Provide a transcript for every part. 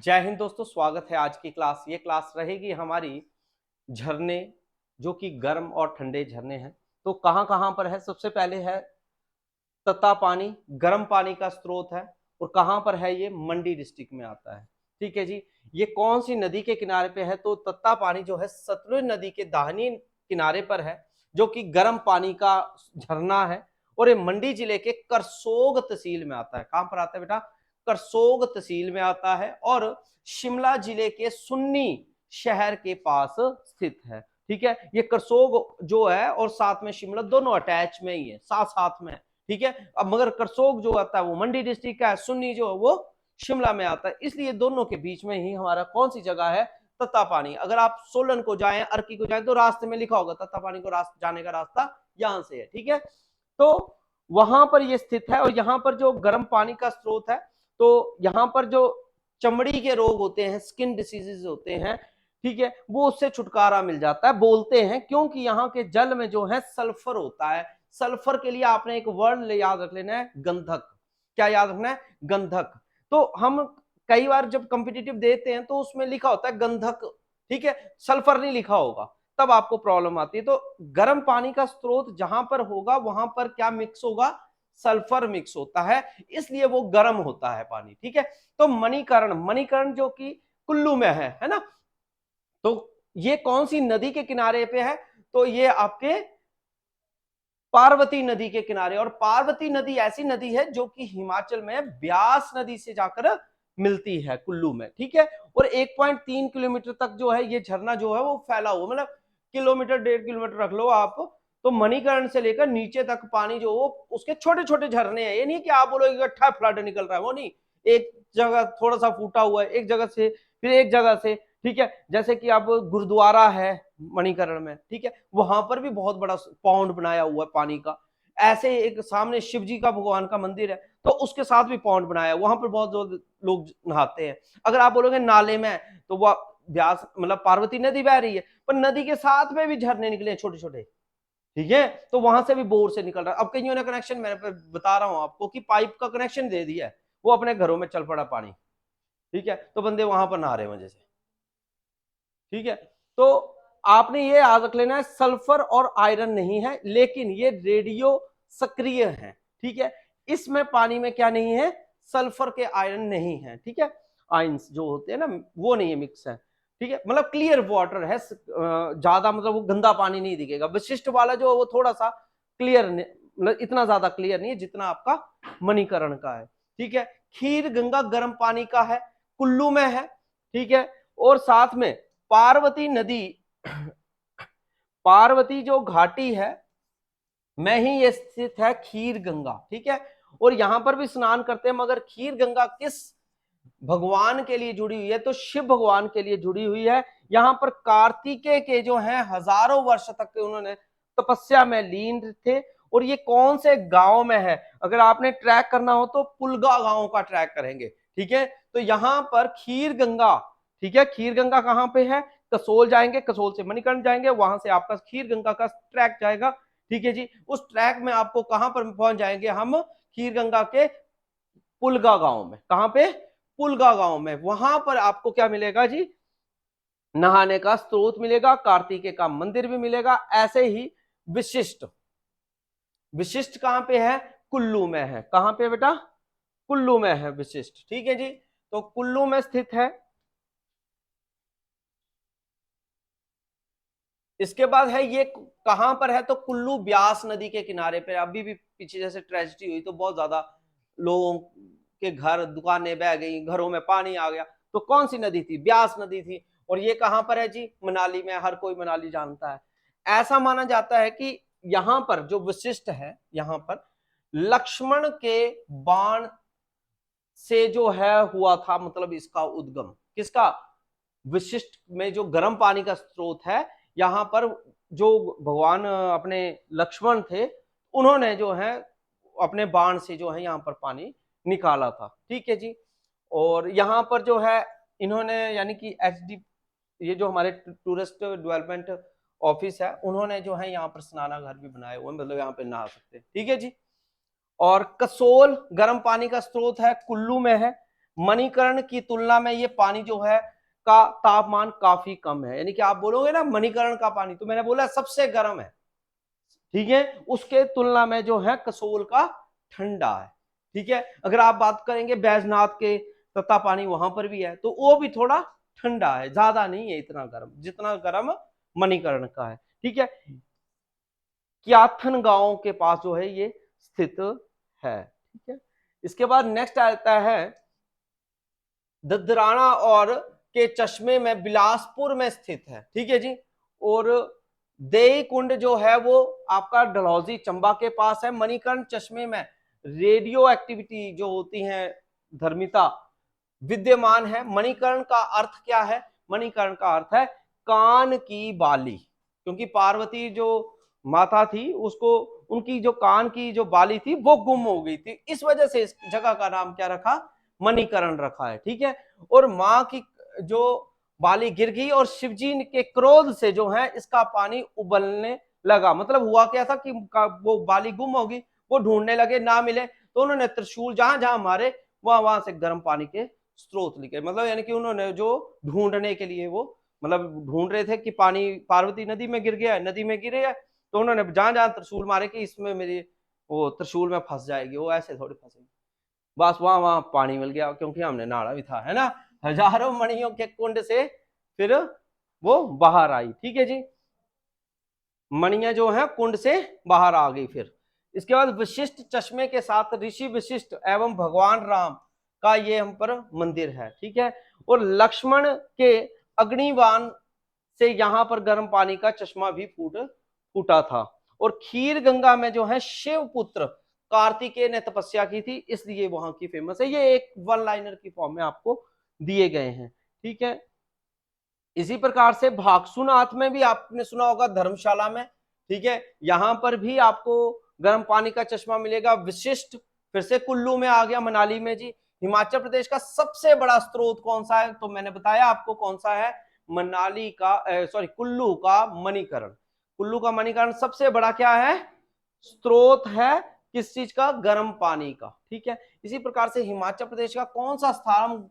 जय हिंद दोस्तों, स्वागत है आज की क्लास। ये क्लास रहेगी हमारी झरने, जो कि गर्म और ठंडे झरने हैं। तो कहां कहां पर है? सबसे पहले है तत्ता पानी, गर्म पानी का स्रोत है। और कहां पर है? ये मंडी डिस्ट्रिक्ट में आता है। ठीक है जी। ये कौन सी नदी के किनारे पे है? तो तत्ता पानी जो है सतलुज नदी के दाहिनी किनारे पर है, जो कि गर्म पानी का झरना है। और ये मंडी जिले के करसोग तहसील में आता है। कहां पर आता है बेटा? करसोग तहसील में आता है और शिमला जिले के सुन्नी शहर के पास स्थित है। ठीक है, ये करसोग जो है और साथ में शिमला दोनों अटैच में ही है, साथ साथ में। ठीक है, अब मगर करसोग जो आता है वो मंडी डिस्ट्रिक्ट का है, सुन्नी जो है वो शिमला में आता है। इसलिए दोनों के बीच में ही हमारा कौन सी जगह है? तत्ता पानी। अगर आप सोलन को जाएं, अर्की को जाएं, तो रास्ते में लिखा होगा तत्ता पानी को जाने का रास्ता यहां से है। ठीक है, तो वहां पर ये स्थित है। और यहाँ पर जो गर्म पानी का स्रोत है, तो यहाँ पर जो चमड़ी के रोग होते हैं, स्किन डिसीजेज होते हैं, ठीक है, वो उससे छुटकारा मिल जाता है। बोलते हैं क्योंकि यहाँ के जल में जो है सल्फर होता है। सल्फर के लिए आपने एक वर्ड याद रख लेना है, गंधक। क्या याद रखना है? गंधक। तो हम कई बार जब कॉम्पिटिटिव देते हैं तो उसमें लिखा होता है गंधक, ठीक है, सल्फर नहीं लिखा होगा, तब आपको प्रॉब्लम आती है। तो गर्म पानी का स्रोत जहां पर होगा वहां पर क्या मिक्स होगा? सल्फर मिक्स होता है, इसलिए वो गर्म होता है पानी। ठीक है, तो मणिकर्ण, मणिकर्ण जो कि कुल्लू में है ना। तो ये कौन सी नदी के किनारे पे है? तो ये आपके पार्वती नदी के किनारे। और पार्वती नदी ऐसी नदी है जो कि हिमाचल में ब्यास नदी से जाकर मिलती है कुल्लू में। ठीक है, और 1.3 किलोमीटर तक जो है ये झरना जो है वो फैला हुआ, मतलब किलोमीटर 1.5 किलोमीटर रख लो आप। तो मणिकर्ण से लेकर नीचे तक पानी जो वो उसके छोटे छोटे झरने हैं। ये नहीं कि आप बोलोगे इकट्ठा फ्लड निकल रहा है, वो नहीं। एक जगह थोड़ा सा फूटा हुआ है, एक जगह से, फिर एक जगह से। ठीक है, जैसे कि आप गुरुद्वारा है मणिकर्ण में, ठीक है, वहां पर भी बहुत बड़ा पौंड बनाया हुआ है पानी का। ऐसे एक सामने शिव जी का भगवान का मंदिर है, तो उसके साथ भी पौंड बनाया, वहां पर बहुत लोग नहाते हैं। अगर आप बोलोगे नाले में, तो वह व्यास मतलब पार्वती नदी बह रही है, पर नदी के साथ में भी झरने निकले छोटे छोटे। ठीक है, तो वहां से भी बोर से निकल रहा है। अब कईयों ने कनेक्शन, मैं बता रहा हूं आपको कि पाइप का कनेक्शन दे दिया है, वो अपने घरों में चल पड़ा पानी। ठीक है, तो बंदे वहां पर नहा रहे वजह से। ठीक है, तो आपने ये याद रख लेना है, सल्फर और आयरन नहीं है, लेकिन ये रेडियो सक्रिय है। ठीक है, इसमें पानी में क्या नहीं है? सल्फर के आयरन नहीं है। ठीक है, आयंस जो होते हैं ना, वो नहीं है, मिक्स है। ठीक है, मतलब क्लियर वाटर है, ज्यादा मतलब वो गंदा पानी नहीं दिखेगा। विशिष्ट वाला जो वो थोड़ा सा क्लियर, मतलब इतना ज्यादा क्लियर नहीं है जितना आपका मणिकर्ण का है। ठीक है, खीर गंगा गर्म पानी का है, कुल्लू में है। ठीक है, और साथ में पार्वती नदी, पार्वती जो घाटी है में ही ये स्थित है खीर गंगा। ठीक है, और यहां पर भी स्नान करते हैं, मगर खीर गंगा किस भगवान के लिए जुड़ी हुई है? तो शिव भगवान के लिए जुड़ी हुई है। यहां पर कार्तिकेय के जो हैं हजारों वर्ष तक उन्होंने तपस्या में लीन थे। और ये कौन से गांव में है? अगर आपने ट्रैक करना हो तो पुलगा गांव का ट्रैक करेंगे। ठीक है, तो यहां पर खीर गंगा, ठीक है, खीर गंगा कहां पे है? कसोल जाएंगे, कसोल से मणिकर्ण जाएंगे, वहां से आपका खीर गंगा का ट्रैक जाएगा। ठीक है जी, उस ट्रैक में आपको कहां पर पहुंच जाएंगे हम? खीर गंगा के पुलगा गांव में। कहां पे? पुलगा गांव में। वहां पर आपको क्या मिलेगा जी? नहाने का स्रोत मिलेगा, कार्तिकेय का मंदिर भी मिलेगा। ऐसे ही विशिष्ट, विशिष्ट कहां पे है? कुल्लू में है। कहां पे बेटा? कुल्लू में है विशिष्ट। ठीक है जी, तो कुल्लू में स्थित है। इसके बाद है ये कहां पर है? तो कुल्लू ब्यास नदी के किनारे पे। अभी भी पीछे जैसे ट्रेजेडी हुई तो बहुत ज्यादा लोगों के घर, दुकानें बह गई, घरों में पानी आ गया। तो कौन सी नदी थी? ब्यास नदी थी। और ये कहां पर है जी? मनाली में। हर कोई मनाली जानता है। ऐसा माना जाता है कि यहां पर जो विशिष्ट है, यहां पर लक्ष्मण के बाण से जो है हुआ था, मतलब इसका उद्गम किसका? विशिष्ट में जो गर्म पानी का स्रोत है, यहां पर जो भगवान अपने लक्ष्मण थे, उन्होंने जो है अपने बाण से जो है यहां पर पानी निकाला था। ठीक है जी, और यहां पर जो है इन्होंने, यानी कि एचडी, ये जो हमारे टूरिस्ट डेवलपमेंट ऑफिस है, उन्होंने जो है यहाँ पर स्नानागार भी बनाए हुए, मतलब यहाँ पे नहा सकते हैं। ठीक है जी, और कसोल गर्म पानी का स्रोत है, कुल्लू में है। मणिकर्ण की तुलना में ये पानी जो है का तापमान काफी कम है। यानी कि आप बोलोगे ना मणिकर्ण का पानी, तो मैंने बोला सबसे गर्म है, ठीक है, उसके तुलना में जो है कसोल का ठंडा है। ठीक है, अगर आप बात करेंगे बैजनाथ के तत्ता पानी वहां पर भी है, तो वो भी थोड़ा ठंडा है, ज्यादा नहीं है इतना गर्म जितना गर्म मणिकर्ण का है। ठीक है, क्याथन गांव के पास जो है ये स्थित है। ठीक है, इसके बाद नेक्स्ट आता है ददराना और के चश्मे में बिलासपुर में स्थित है। ठीक है जी, और देई कुंड जो है वो आपका डलहौजी चंबा के पास है। मणिकर्ण चश्मे में रेडियो एक्टिविटी जो होती है धर्मिता विद्यमान है। मणिकर्ण का अर्थ क्या है? मणिकर्ण का अर्थ है कान की बाली, क्योंकि पार्वती जो माता थी उसको उनकी जो कान की जो बाली थी वो गुम हो गई थी, इस वजह से इस जगह का नाम क्या रखा? मणिकर्ण रखा है। ठीक है, और माँ की जो बाली गिर गई और शिवजी के क्रोध से जो है इसका पानी उबलने लगा। मतलब हुआ क्या था कि वो बाली गुम होगी, वो ढूंढने लगे, ना मिले, तो उन्होंने त्रिशूल जहां जहां मारे वहां वहां से गर्म पानी के स्रोत निकले। मतलब यानी कि उन्होंने जो ढूंढने के लिए वो मतलब ढूंढ रहे थे कि पानी पार्वती नदी में गिर गया है, नदी में गिरे है, तो उन्होंने जहां जहां त्रिशूल मारे कि इसमें मेरी वो त्रिशूल में फंस जाएगी, वो ऐसे थोड़ी फंसेगी, बस वहां वहां पानी मिल गया, क्योंकि हमने नाड़ा भी था, है ना। हजारों मणियों के कुंड से फिर वो बाहर आई। ठीक है जी, मणियां जो है कुंड से बाहर आ गई। फिर इसके बाद विशिष्ट चश्मे के साथ ऋषि विशिष्ट एवं भगवान राम का ये हम पर मंदिर है। ठीक है, और लक्ष्मण के अग्निबाण से यहाँ पर गर्म पानी का चश्मा भी फूटा था। और खीर गंगा में जो है शिव पुत्र कार्तिकेय ने तपस्या की थी, इसलिए वहां की फेमस है। ये एक वन लाइनर की फॉर्म में आपको दिए गए हैं। ठीक है, इसी प्रकार से भागसुनाथ में भी आपने सुना होगा, धर्मशाला में। ठीक है, यहां पर भी आपको गर्म पानी का चश्मा मिलेगा। विशिष्ट फिर से कुल्लू में आ गया, मनाली में जी। हिमाचल प्रदेश का सबसे बड़ा स्रोत कौन सा है? तो मैंने बताया आपको कौन सा है, मनाली का सॉरी कुल्लू का मणिकर्ण। कुल्लू का मणिकर्ण सबसे बड़ा क्या है? स्रोत है किस चीज का? गर्म पानी का। ठीक है, इसी प्रकार से हिमाचल प्रदेश का कौन सा स्थान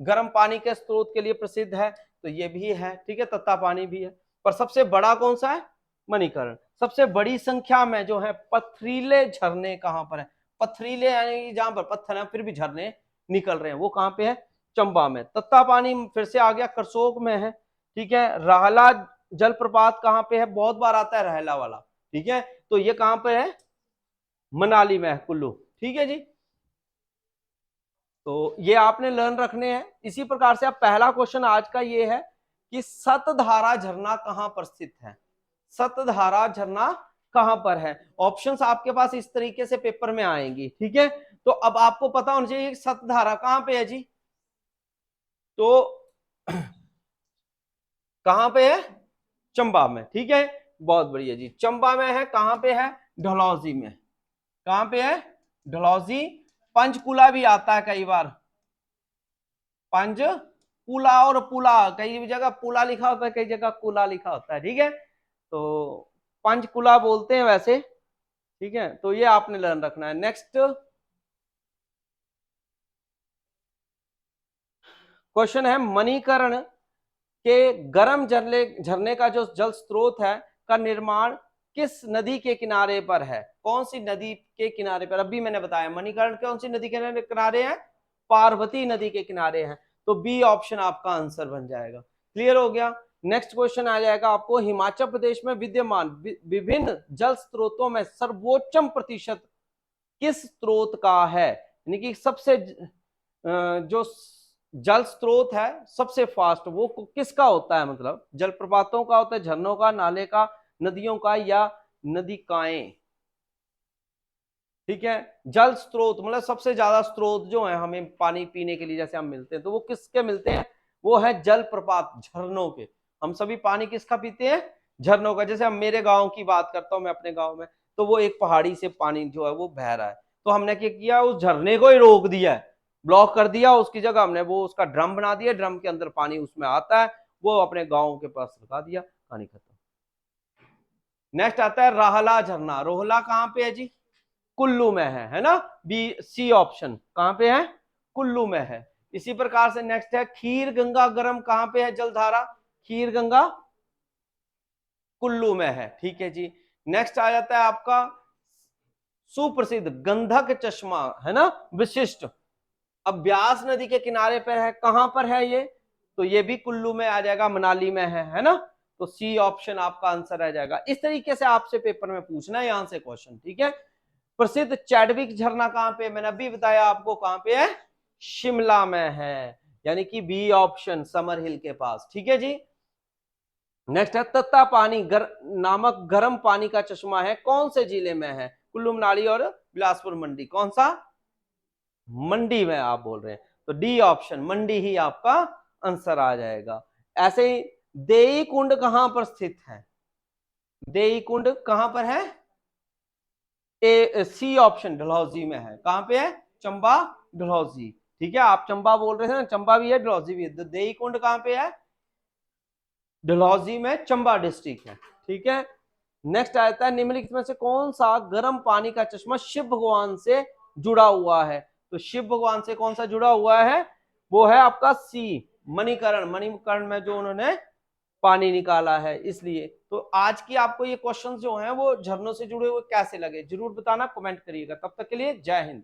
गर्म पानी के स्रोत के लिए प्रसिद्ध है? तो ये भी है। ठीक है, तत्ता पानी भी है, पर सबसे बड़ा कौन सा है? मणिकर्ण। सबसे बड़ी संख्या में जो है पथरीले झरने कहां पर है? पथरीले यानी जहां पर पत्थर है फिर भी झरने निकल रहे हैं, वो कहां पे है? चंबा में। तत्ता पानी फिर से आ गया, करसोग में है। ठीक है, राहला जलप्रपात कहां पे है? बहुत बार आता है रहला वाला। ठीक है, तो ये कहां पे है? मनाली में है, कुल्लू। ठीक है जी, तो ये आपने लर्न रखने हैं। इसी प्रकार से अब पहला क्वेश्चन आज का ये है कि सतधारा झरना कहां पर स्थित है? सतधारा झरना कहां पर है? ऑप्शंस आपके पास इस तरीके से पेपर में आएंगी। ठीक है, तो अब आपको पता होना चाहिए सतधारा कहां पे है जी। तो कहां पे है? चंबा में। ठीक है, बहुत बढ़िया जी, चंबा में है। कहां पे है? डलहौजी में। कहां पे है? डलहौजी। पंचकुला भी आता है कई बार, पंचकुला और पुला, कई जगह पुला लिखा होता है, कई जगह कुला लिखा होता है। ठीक है, तो पंचकुला बोलते हैं वैसे। ठीक है, तो ये आपने लर्न रखना है। नेक्स्ट क्वेश्चन है, मणिकर्ण के गर्म झरने झरने का जो जल स्रोत है का निर्माण किस नदी के किनारे पर है? कौन सी नदी के किनारे पर? अभी मैंने बताया मणिकर्ण कौन सी नदी के किनारे है? पार्वती नदी के किनारे है, तो बी ऑप्शन आपका आंसर बन जाएगा। क्लियर हो गया। नेक्स्ट क्वेश्चन आ जाएगा आपको, हिमाचल प्रदेश में विद्यमान विभिन्न जल स्रोतों में सर्वोच्च प्रतिशत किस स्रोत का है? यानी कि सबसे जो जल स्रोत है सबसे फास्ट वो किसका होता है? मतलब जलप्रपातों का होता है, झरनों का, नाले का, नदियों का, या नदिकाएं? ठीक है, जल स्रोत मतलब सबसे ज्यादा स्रोत जो है हमें पानी पीने के लिए जैसे हम मिलते हैं, तो वो किसके मिलते हैं? वो है जलप्रपात, झरनों के। हम सभी पानी किसका पीते हैं? झरनों का। जैसे हम मेरे गांव की बात करता हूं मैं, अपने गांव में, तो वो एक पहाड़ी से पानी जो है वो बह रहा है, तो हमने क्या किया, उस झरने को ही रोक दिया है, ब्लॉक कर दिया, उसकी जगह हमने वो उसका ड्रम बना दिया, ड्रम के अंदर पानी उसमें आता है, वो अपने गाँव के पास लगा दिया, कहानी खत्म। नेक्स्ट आता है राहला झरना। रोहला कहां पे है जी? कुल्लू में है ना। बी सी ऑप्शन कहां पे है? कुल्लू में है। इसी प्रकार से नेक्स्ट है खीर गंगा गर्म कहां पे है जलधारा, खीर गंगा कुल्लू में है, ठीक है जी। नेक्स्ट आ जाता है आपका सुप्रसिद्ध गंधक चश्मा, है ना, विशिष्ट, अब ब्यास नदी के किनारे पर है, कहां पर है ये, तो ये भी कुल्लू में आ जाएगा, मनाली में है ना, तो सी ऑप्शन आपका आंसर आ जाएगा। इस तरीके से आपसे पेपर में पूछना है यहां से क्वेश्चन, ठीक है। प्रसिद्ध चैडविक झरना कहां पे, मैंने अभी बताया आपको कहां पे है, शिमला में है, यानी कि बी ऑप्शन समर हिल के पास, ठीक है जी। नेक्स्ट है तत्ता पानी नामक गर्म पानी का चश्मा है, कौन से जिले में है, कुल्लू मनाली और बिलासपुर मंडी, कौन सा, मंडी में आप बोल रहे हैं, तो डी ऑप्शन मंडी ही आपका आंसर आ जाएगा। ऐसे ही देई कुंड कहां पर स्थित है, देई कुंड कहां पर है, ए सी ऑप्शन डलहौजी में है, कहां पे है, चंबा डलहौजी, ठीक है, आप चंबा बोल रहे थे ना, चंबा भी है डलहौजी भी है, तो देई कुंड कहां पे है, डलहौजी में, चंबा डिस्ट्रिक्ट है, ठीक है। नेक्स्ट आता है निम्नलिखित में से कौन सा गर्म पानी का चश्मा शिव भगवान से जुड़ा हुआ है, तो शिव भगवान से कौन सा जुड़ा हुआ है, वो है आपका सी मणिकरण, मणिकरण में जो उन्होंने पानी निकाला है, इसलिए। तो आज की आपको ये क्वेश्चन जो हैं वो झरनों से जुड़े हुए कैसे लगे जरूर बताना, कमेंट करिएगा। तब तक के लिए जय हिंद।